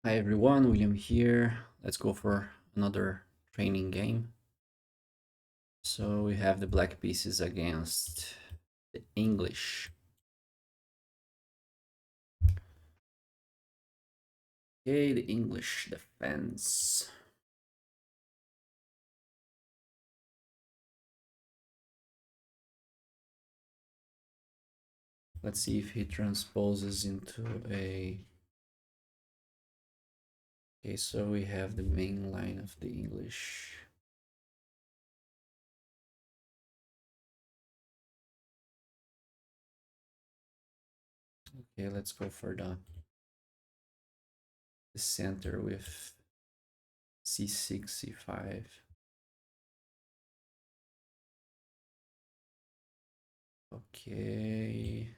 Hi everyone, William here. Let's go for another training game. So we have the black pieces against the English. Okay, the English defense. Let's see if he transposes into a... Okay, so we have the main line of the English. Okay, let's go for the center with c6, c5. Okay.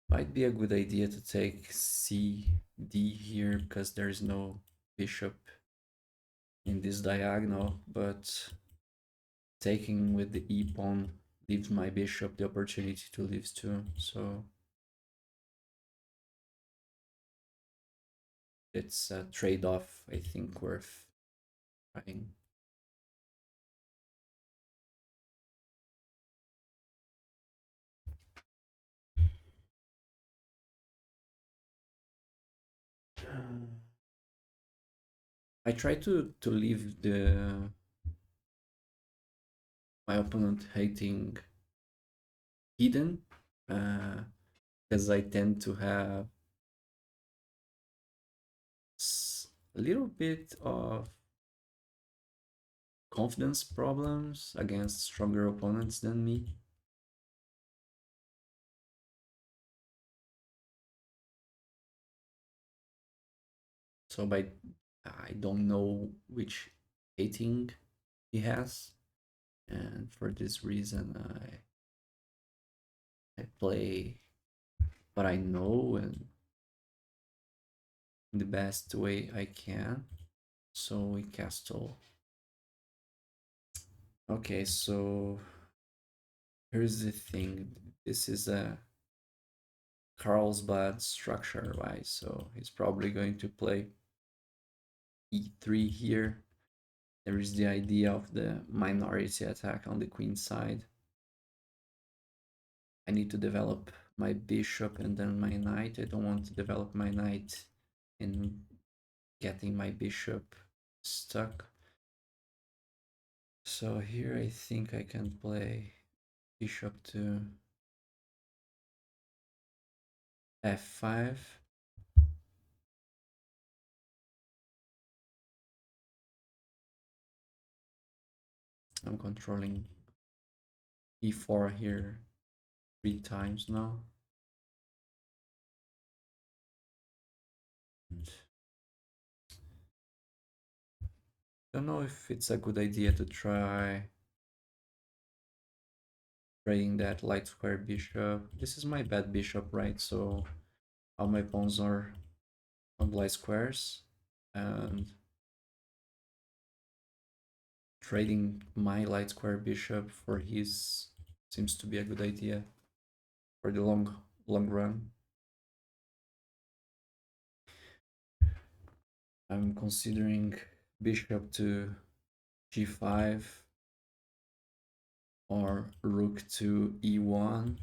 Might be a good idea to take cd here because there's no bishop in this diagonal, but taking with the e pawn leaves my bishop the opportunity to leave too, so it's a trade-off I think worth trying. I try to leave the my opponent hating hidden because I tend to have a little bit of confidence problems against stronger opponents than me. So by I don't know which hating he has, and for this reason I play what I know and in the best way I can. So we castle. Okay, so here's the thing. This is a Carlsbad structure, right? So he's probably going to play e3 here. There is the idea of the minority attack on the queen side. I need to develop my bishop and then my knight. I don't want to develop my knight and getting my bishop stuck. So here I think I can play bishop to f5. I'm controlling e4 here 3 times now. And don't know if it's a good idea to try trading that light square bishop. This is my bad bishop, right? So all my pawns are on light squares, and trading my light square bishop for his seems to be a good idea for the long run. I'm considering bishop to g5 or rook to e1.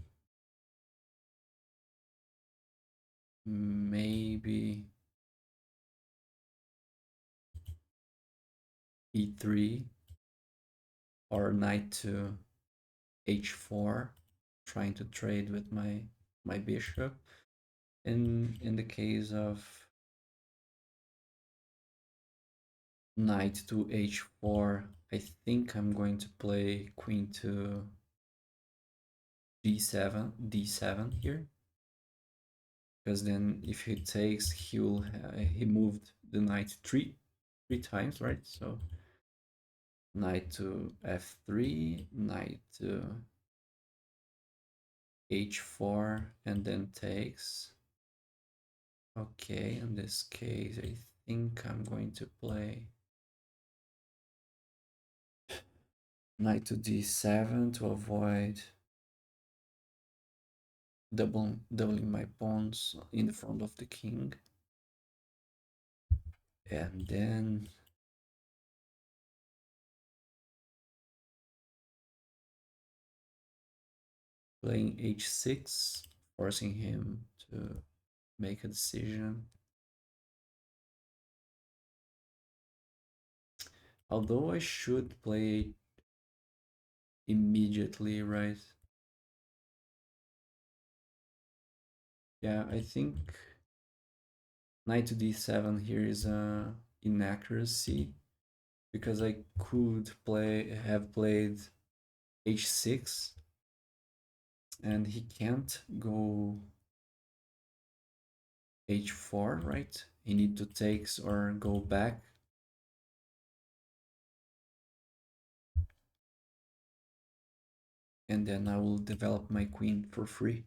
Maybe e3 or knight to h4, trying to trade with my bishop. In the case of knight to h4, I think I'm going to play queen to d7 here, because then if he takes, he moved the knight three times, right? So knight to f3, knight to h4, and then takes. Okay, in this case I think I'm going to play Knight to d7 to avoid doubling my pawns in the front of the king. And then playing h6, forcing him to make a decision. Although I should play immediately, right? Yeah, I think knight to d7 here is a inaccuracy because I could have played h6 and he can't go h4, right? He need to take or go back. And then I will develop my queen for free.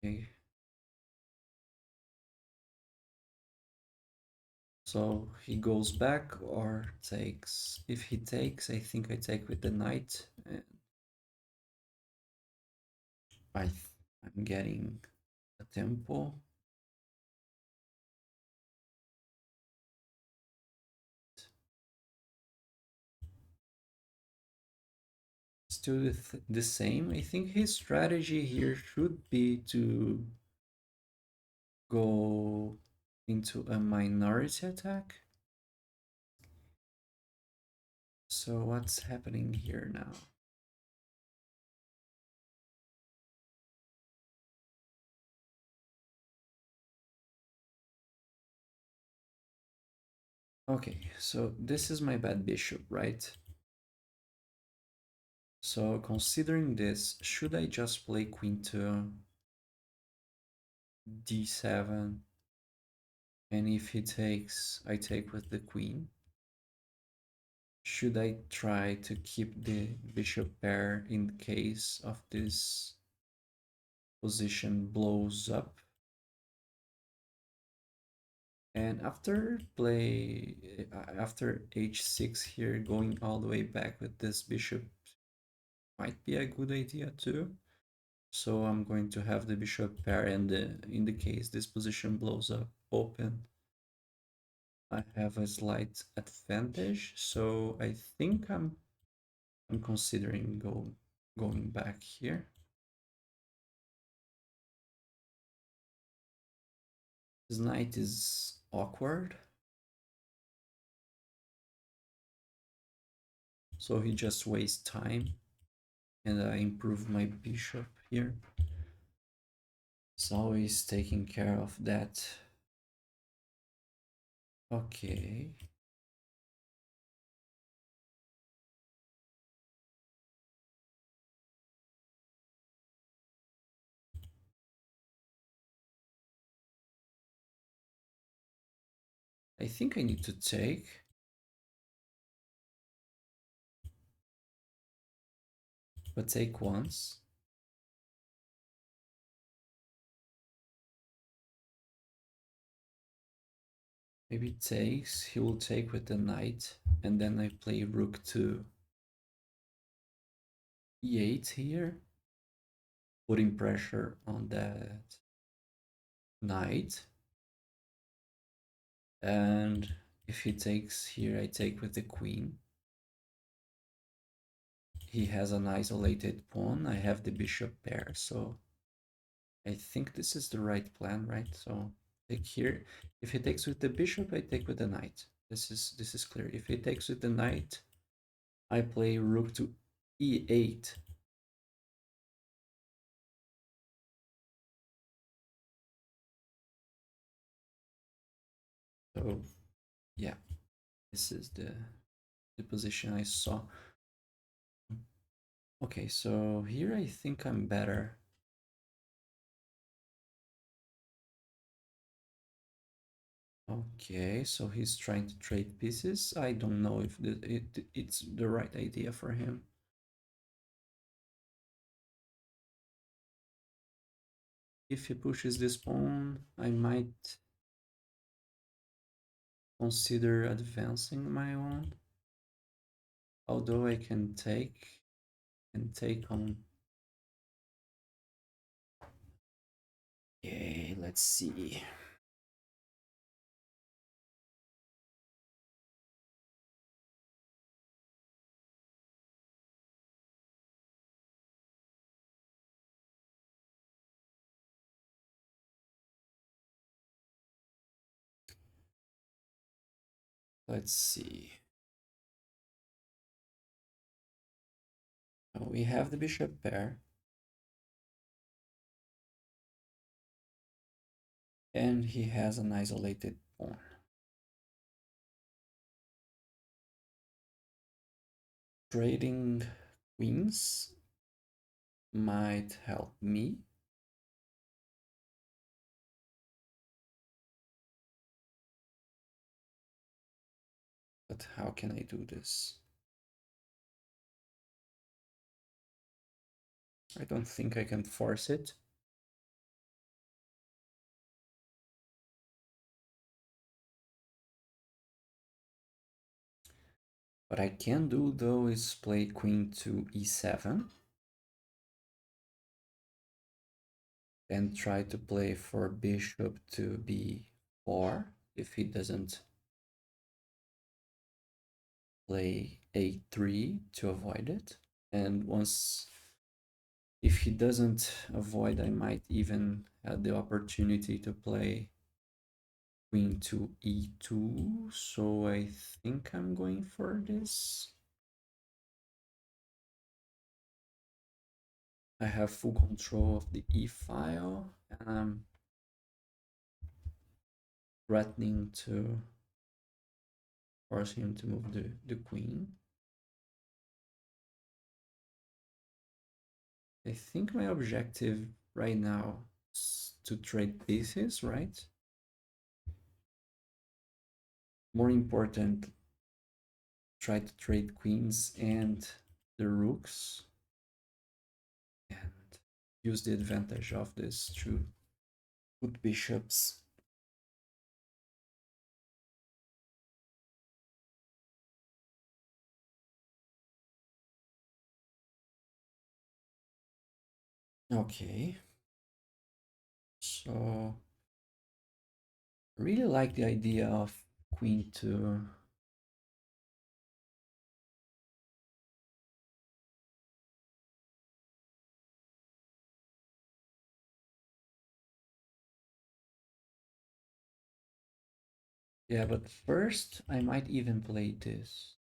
Okay. So he goes back or takes. If he takes, I think I take with the knight. And I'm getting a tempo. Still the same. I think his strategy here should be to go into a minority attack. So what's happening here now? Okay, so this is my bad bishop, right? So considering this, should I just play queen to d7? And if he takes, I take with the queen. Should I try to keep the bishop pair in case of this position blows up? And after h6 here, going all the way back with this bishop might be a good idea too. So I'm going to have the bishop pair, and in the case this position blows up open, I have a slight advantage. So I think I'm considering going back here. This knight is awkward, so he just wastes time, and I improve my bishop here. It's always taking care of that. Okay. I think I need to take. But take once. Maybe takes. He will take with the knight. And then I play rook to e8 here. Putting pressure on that knight. And if he takes here, I take with the queen. He has an isolated pawn. I have the bishop pair, so I think this is the right plan, right? So take here. If he takes with the bishop, I take with the knight. This is clear. If he takes with the knight, I play rook to e8. So yeah, this is the position I saw. Okay, so here I think I'm better. Okay, so he's trying to trade pieces. I don't know if it's the right idea for him. If he pushes this pawn, I might consider advancing my own. Although I can take on. Okay, let's see. Let's see. We have the bishop pair. And he has an isolated pawn. Trading queens might help me. But how can I do this? I don't think I can force it. What I can do though is play queen to e7 and try to play for bishop to b4 if he doesn't play a3 to avoid it. And once, if he doesn't avoid, I might even have the opportunity to play queen to e2. So I think I'm going for this. I have full control of the e file, and I'm threatening to force him to move the queen. I think my objective right now is to trade pieces, right? More important, try to trade queens and the rooks and use the advantage of this to put bishops. Okay, so I really like the idea of queen to yeah, but first I might even play this.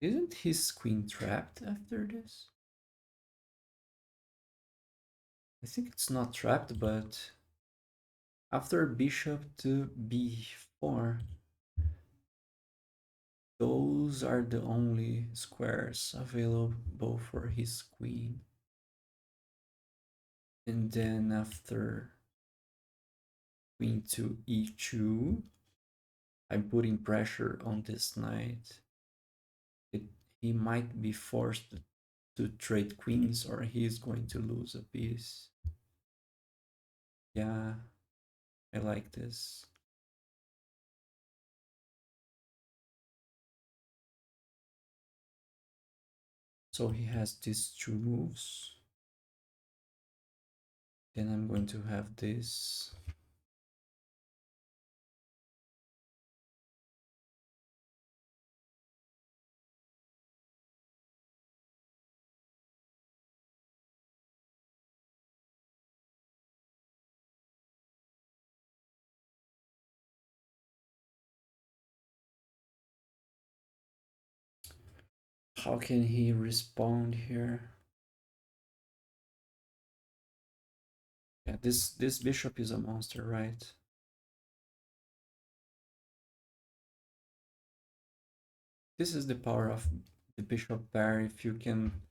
Isn't his queen trapped after this? I think it's not trapped, but after bishop to b4, those are the only squares available for his queen. And then after queen to e2, I'm putting pressure on this knight. It, he might be forced to trade queens or he's going to lose a piece. Yeah, I like this. So he has these two moves. Then I'm going to have this. How can he respond here? Yeah, this bishop is a monster, right? This is the power of the bishop pair. If you can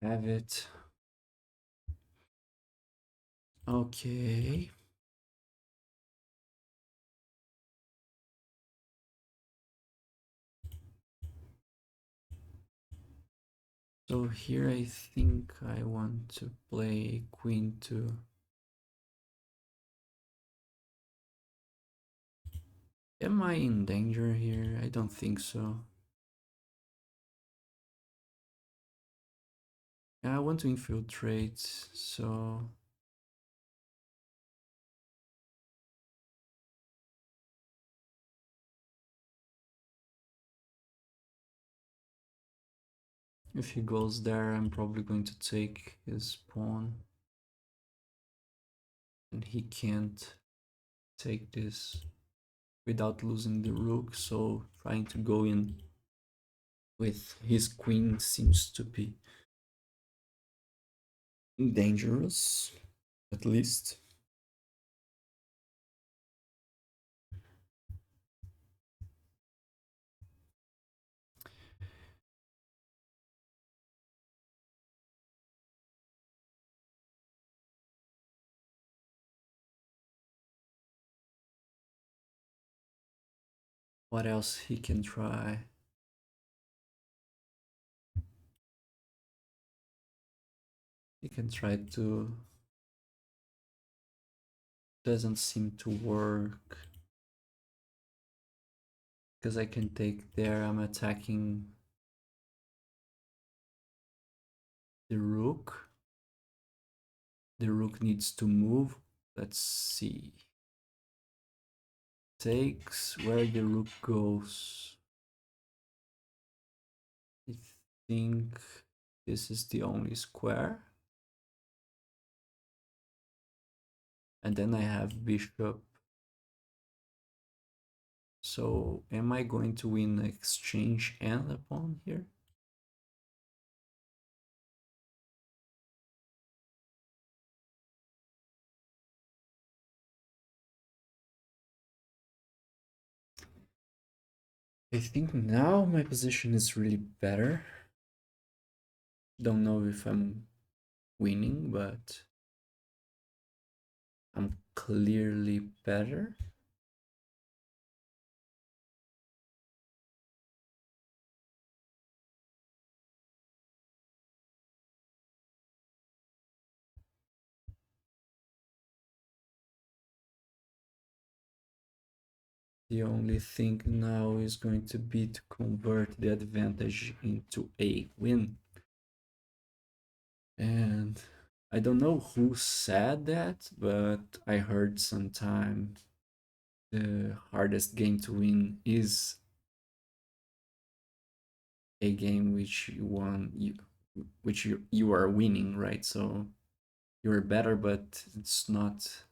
have it. Okay. So here I think I want to play queen to Am I in danger here? I don't think so. Yeah, I want to infiltrate, so if he goes there, I'm probably going to take his pawn. And he can't take this without losing the rook, so trying to go in with his queen seems to be dangerous, at least. What else he can try? He can try to... Doesn't seem to work. Because I can take there, I'm attacking the rook. The rook needs to move. Let's see. Takes where the rook goes. I think this is the only square. And then I have bishop. So am I going to win exchange and a pawn here? I think now my position is really better. Don't know if I'm winning, but I'm clearly better. The only thing now is going to be to convert the advantage into a win. And I don't know who said that, but I heard sometime the hardest game to win is a game which you won, which you are winning, right? So you're better, but it's not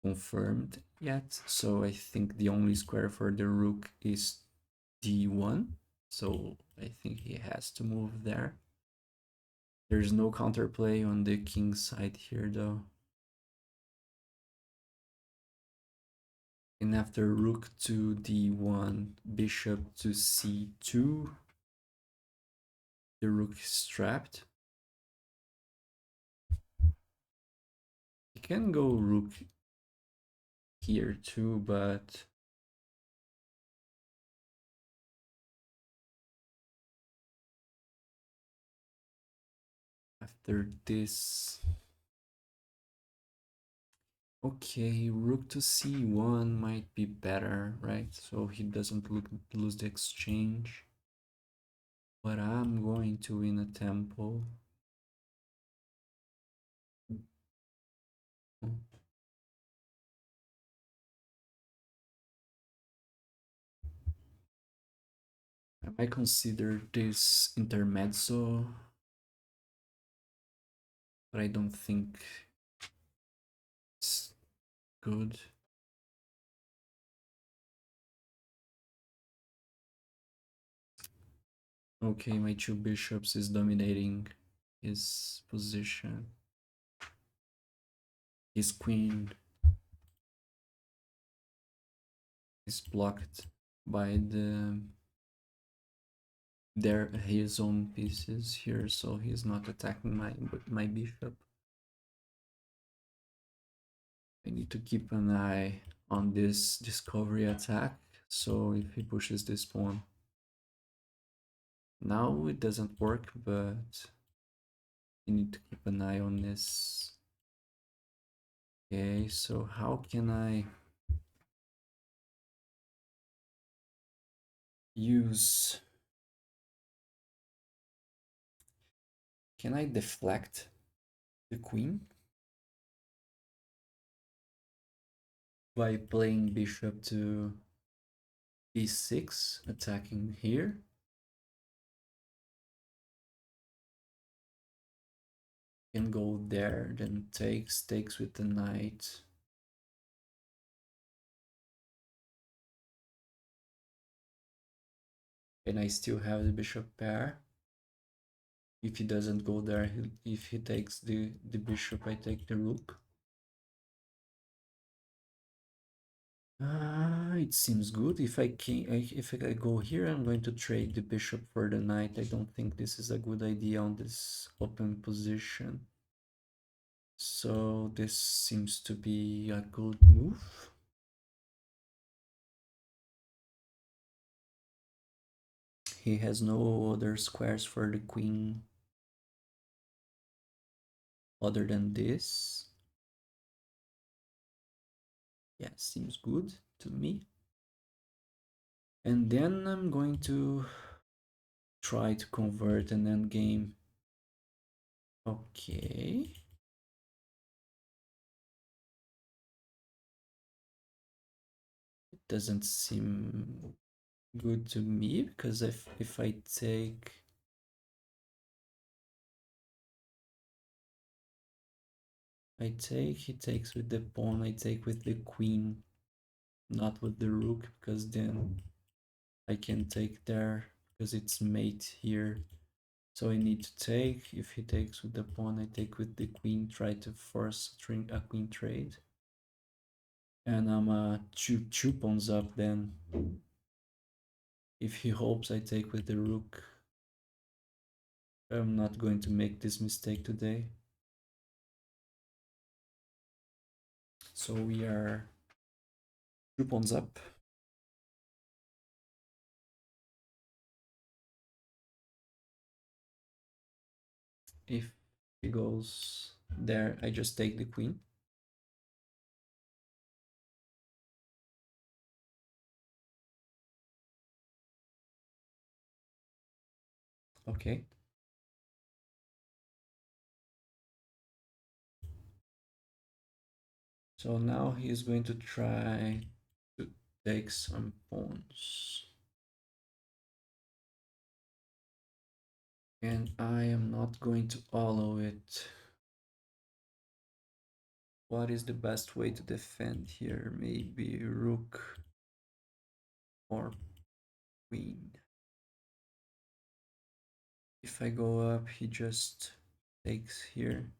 confirmed yet. So I think the only square for the rook is d1. So I think he has to move there. There's no counterplay on the king side here, though. And after rook to d1, bishop to c2, the rook is trapped. You can go rook here too, but after this... Okay, rook to c1 might be better, right? So he doesn't lose the exchange. But I'm going to win a tempo. I might consider this intermezzo, but I don't think it's good. Okay, my two bishops is dominating his position. His queen is blocked by his own pieces here, so he's not attacking my bishop. I need to keep an eye on this discovery attack, so if he pushes this pawn. Now it doesn't work, but you need to keep an eye on this. Okay, so how can I use... Can I deflect the queen by playing bishop to e6, attacking here? Can go there, then takes with the knight. And I still have the bishop pair. If he doesn't go there, if he takes the bishop, I take the rook. It seems good. If I go here, I'm going to trade the bishop for the knight. I don't think this is a good idea on this open position. So this seems to be a good move. He has no other squares for the queen other than this. Yeah, seems good to me. And then I'm going to try to convert an endgame. Okay. It doesn't seem good to me because if I take... he takes with the pawn, I take with the queen, not with the rook, because then I can take there because it's mate here. So I need to take. If he takes with the pawn, I take with the queen, try to force a queen trade. And I'm two pawns up then. If he hopes I take with the rook, I'm not going to make this mistake today. So we are 2 pawns up. If he goes there, I just take the queen. Okay. So now he is going to try to take some pawns. And I am not going to allow it. What is the best way to defend here? Maybe rook or queen. If I go up, he just takes here.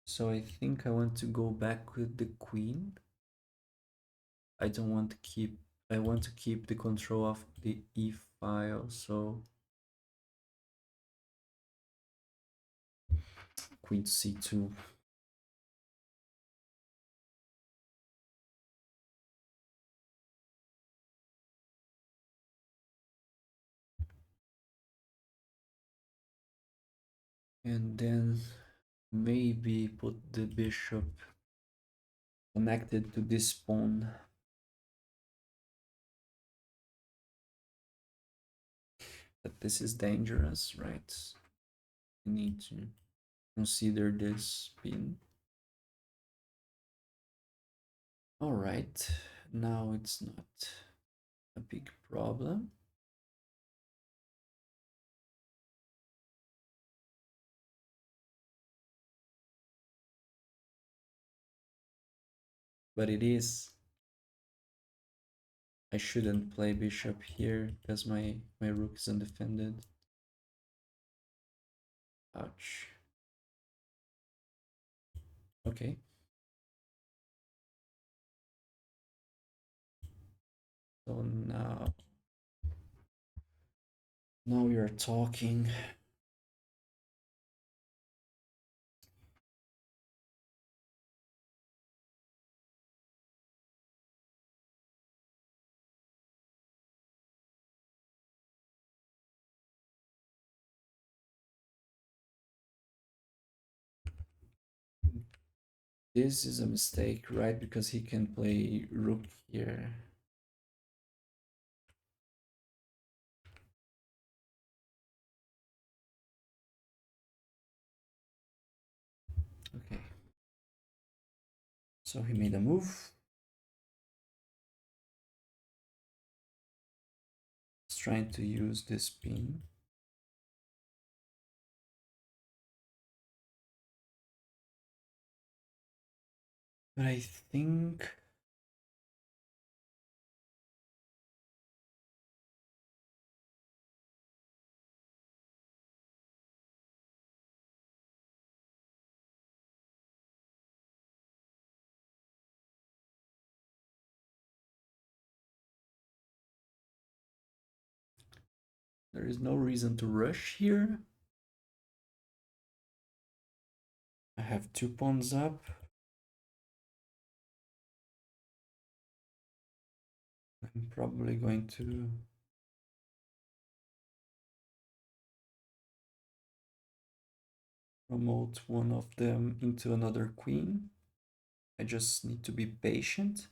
So I think I want to go back with the queen. I don't want to keep... I want to keep the control of the e file, so queen to c2. And then maybe put the bishop connected to this pawn. But this is dangerous, right? You need to consider this pin. All right, now it's not a big problem. But it is... I shouldn't play bishop here because my rook is undefended. Ouch. Okay. So now we are talking. This is a mistake, right? Because he can play rook here. So he made a move. He's trying to use this pin. But I think there is no reason to rush here. I have 2 pawns up. I'm probably going to promote one of them into another queen. I just need to be patient.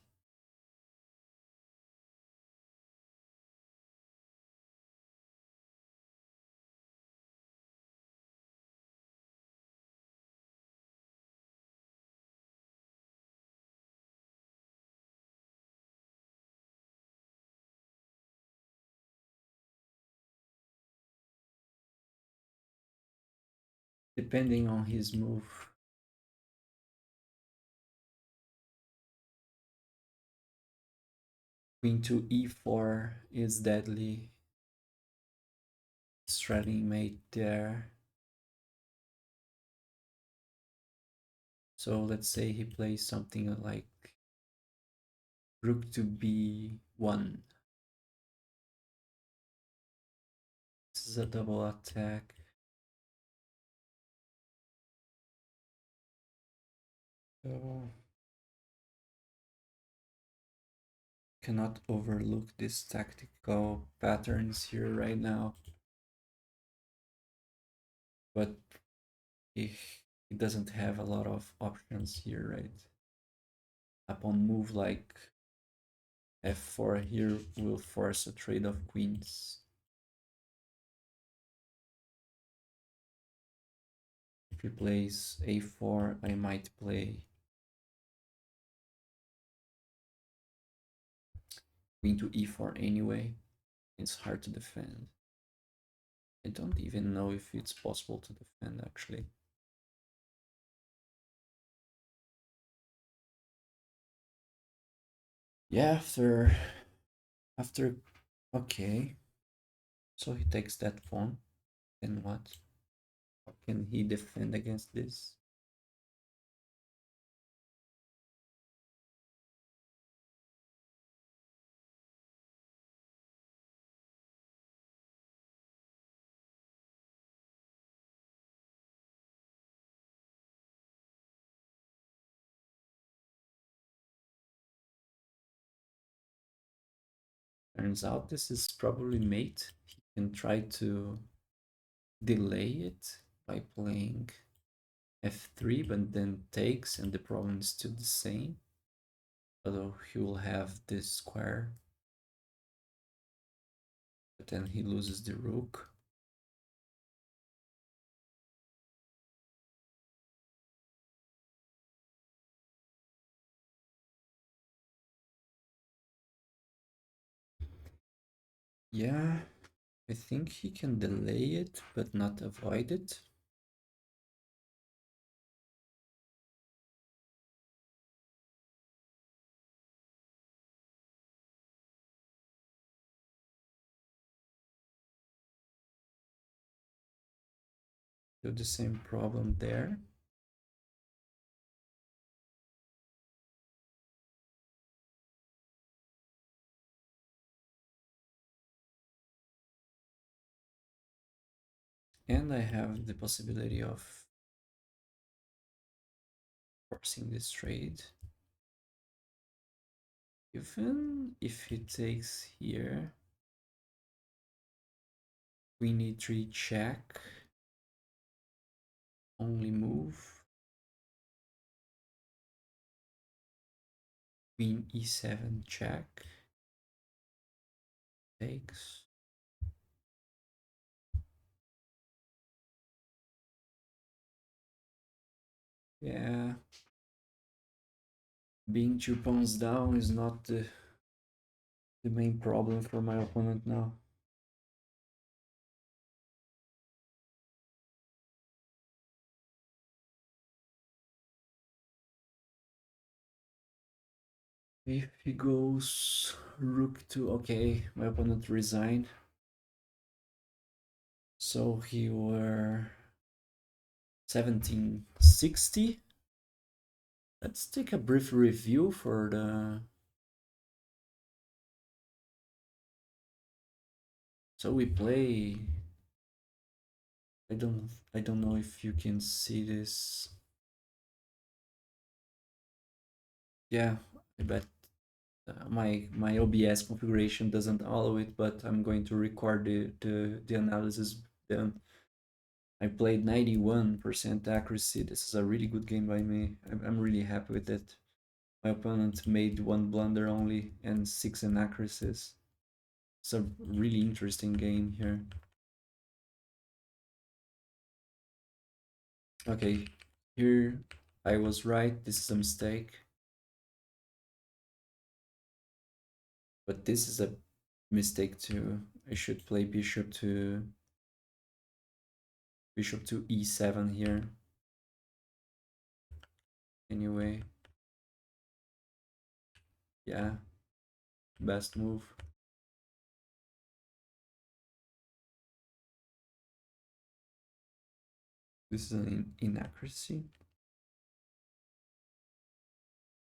Depending on his move. Queen to e4 is deadly. Straddling mate there. So let's say he plays something like rook to b1. This is a double attack. So cannot overlook these tactical patterns here right now. But he doesn't have a lot of options here, right? Upon move like f4 here will force a trade of queens. If he plays a4, I might play queen to e4 anyway. It's hard to defend. I don't even know if it's possible to defend actually. Yeah, after okay. So he takes that pawn. Then what? How can he defend against this? Turns out this is probably mate. He can try to delay it by playing f3, but then takes, and the problem is still the same. Although he will have this square, but then he loses the rook. Yeah, I think he can delay it, but not avoid it. Still the same problem there. And I have the possibility of forcing this trade. Even if he takes here, queen e3 check, only move, queen e7 check, takes. Yeah, Being 2 pawns down is not the main problem for my opponent now. If he goes rook to, okay, my opponent resigned. So he were 1760. Let's take a brief review for the. So we play. I don't know if you can see this. Yeah, I bet my OBS configuration doesn't allow it, but I'm going to record the analysis then. I played 91% accuracy. This is a really good game by me. I'm really happy with it. My opponent made one blunder only and 6 inaccuracies. It's a really interesting game here. Okay, here I was right. This is a mistake. But this is a mistake too. I should play bishop to e7 here. Anyway, yeah, best move. This is an inaccuracy.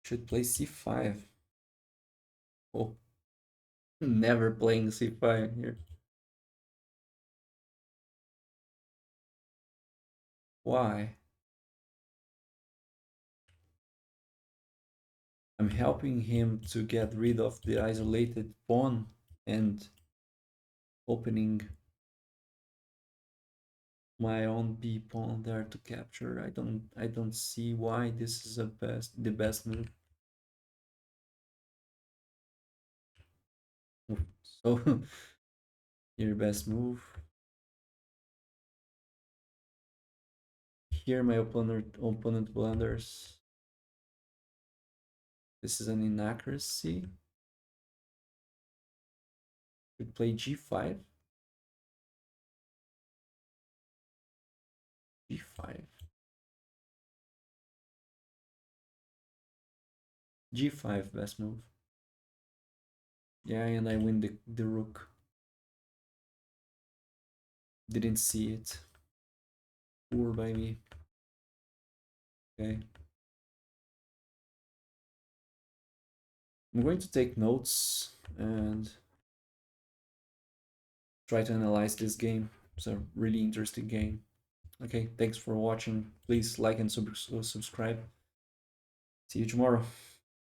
Should play c5. Oh, never playing c5 here. Why? I'm helping him to get rid of the isolated pawn and opening my own b pawn there to capture. I don't see why this is the best move. So your best move. Here my opponent blunders. This is an inaccuracy. Could play g5. g5. g5 best move. Yeah, and I win the rook. Didn't see it. Poor by me. Okay. I'm going to take notes and try to analyze this game. It's a really interesting game. Okay, thanks for watching. Please like and subscribe. See you tomorrow.